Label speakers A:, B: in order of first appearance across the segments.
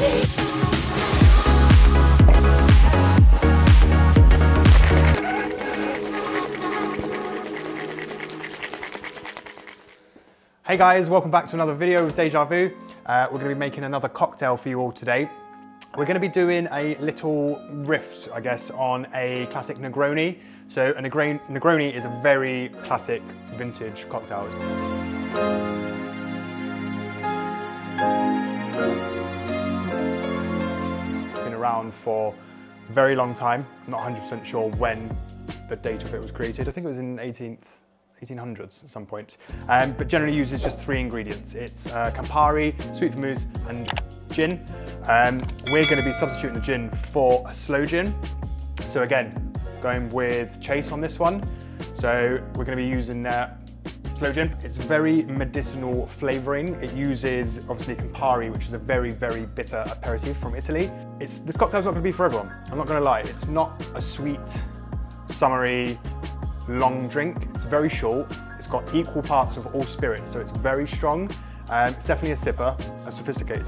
A: Hey guys, welcome back to another video with Deja Vu. We're going to be making another cocktail for you all today. We're going to be doing a little riff, I guess, on a classic Negroni. So a Negroni is a very classic vintage cocktail. It's been around for a very long time. I'm not 100% sure when the date of it was created. I think it was in 1800s at some point, but generally uses just 3 ingredients. It's Campari, sweet vermouth, and gin. We're going to be substituting the gin for a sloe gin. So again, going with Chase on this one. So we're going to be using sloe gin. It's very medicinal flavouring. It uses obviously Campari, which is a very, very bitter aperitif from Italy. This cocktail's not going to be for everyone. I'm not going to lie. It's not a sweet, summery, long drink. It's very short. It's got equal parts of all spirits, so it's very strong. It's definitely a sipper, a sophisticated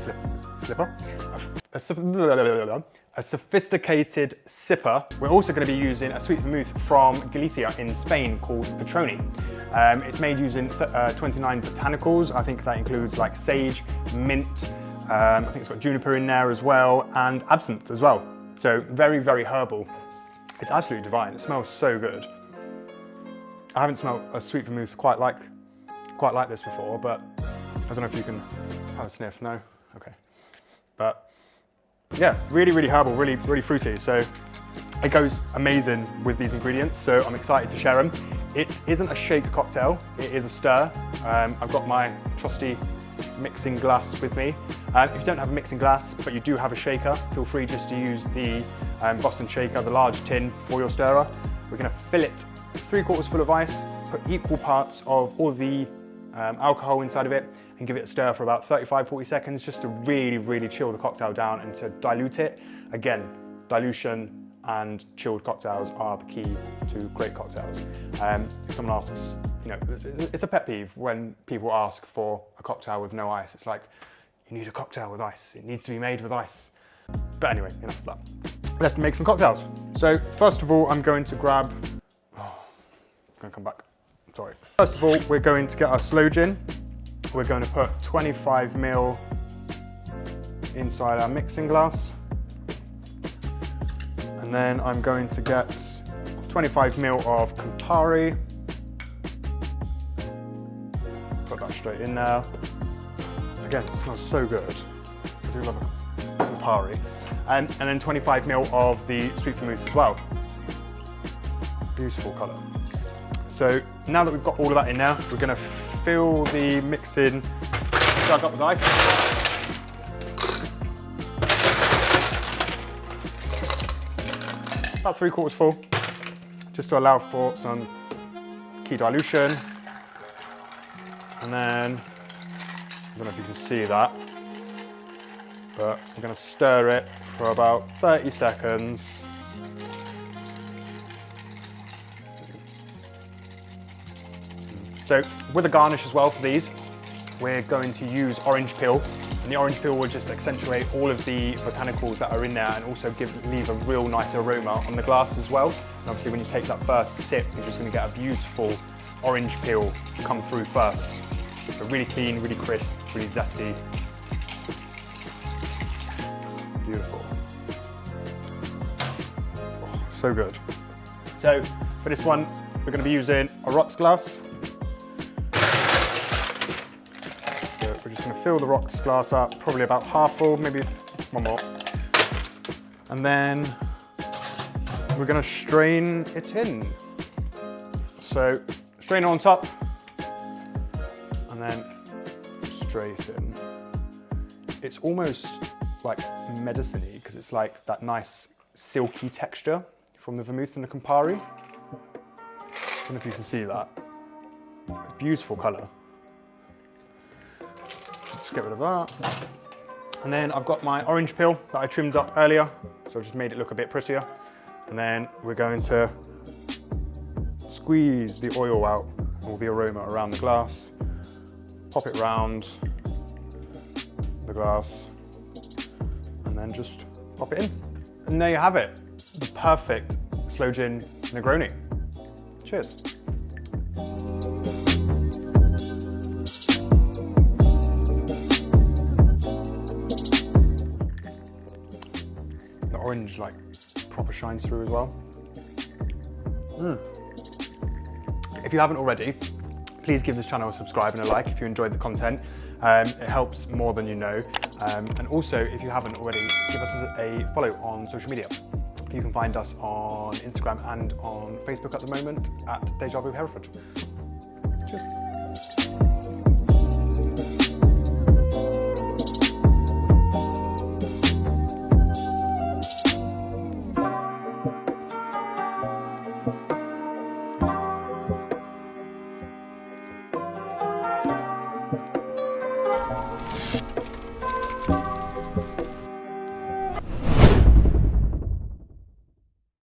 A: a sophisticated sipper. We're also going to be using a sweet vermouth from Galicia in Spain called Petroni. It's made using 29 botanicals. I think that includes like sage, mint, I think it's got juniper in there as well, and absinthe as well. So very, very herbal. It's absolutely divine. It smells so good. I haven't smelled a sweet vermouth quite like this before, but I don't know if you can have a sniff. No? Okay. But yeah, really, really herbal, really, really fruity. So it goes amazing with these ingredients. So I'm excited to share them. It isn't a shake cocktail. It is a stir. I've got my trusty mixing glass with me. If you don't have a mixing glass, but you do have a shaker, feel free just to use the Boston shaker, the large tin for your stirrer. We're going to fill it 3/4 full of ice, put equal parts of all the alcohol inside of it, and give it a stir for about 35-40 seconds just to really, really chill the cocktail down and to dilute it. Again, dilution and chilled cocktails are the key to great cocktails. If someone asks, it's a pet peeve when people ask for a cocktail with no ice. It's like, you need a cocktail with ice. It needs to be made with ice. But anyway, enough of that. Let's make some cocktails. So first of all, I'm going to grab, come back, sorry. First of all, we're going to get our sloe gin. We're going to put 25 ml inside our mixing glass. And then I'm going to get 25 ml of Campari. Put that straight in there. Again, it smells so good. I do love a Campari. And then 25 ml of the sweet vermouth as well. Beautiful colour. So now that we've got all of that in there, we're going to fill the mixing jug up with ice. About 3/4 full, just to allow for some key dilution. And then, I don't know if you can see that, but I'm going to stir it for about 30 seconds. So with a garnish as well for these, we're going to use orange peel, and the orange peel will just accentuate all of the botanicals that are in there and also leave a real nice aroma on the glass as well. And obviously when you take that first sip, you're just going to get a beautiful orange peel come through first. So really clean, really crisp, really zesty. Beautiful. Oh, so good. So for this one, we're going to be using a rocks glass. We're just going to fill the rocks glass up, probably about half full, maybe one more. And then we're going to strain it in. So strain on top and then straight in. It's almost like medicine-y because it's like that nice silky texture from the vermouth and the Campari. I don't know if you can see that. Beautiful colour. Just get rid of that. And then I've got my orange peel that I trimmed up earlier, so I've just made it look a bit prettier. And then we're going to squeeze the oil out, all the aroma around the glass, pop it round the glass, and then just pop it in. And there you have it, the perfect sloe gin Negroni. Cheers. The orange like proper shines through as well. If you haven't already, please give this channel a subscribe and a like if you enjoyed the content. It helps more than you know. And also, if you haven't already, give us a follow on social media. You can find us on Instagram and on Facebook at the moment at Deja Vu Hereford. Cheers.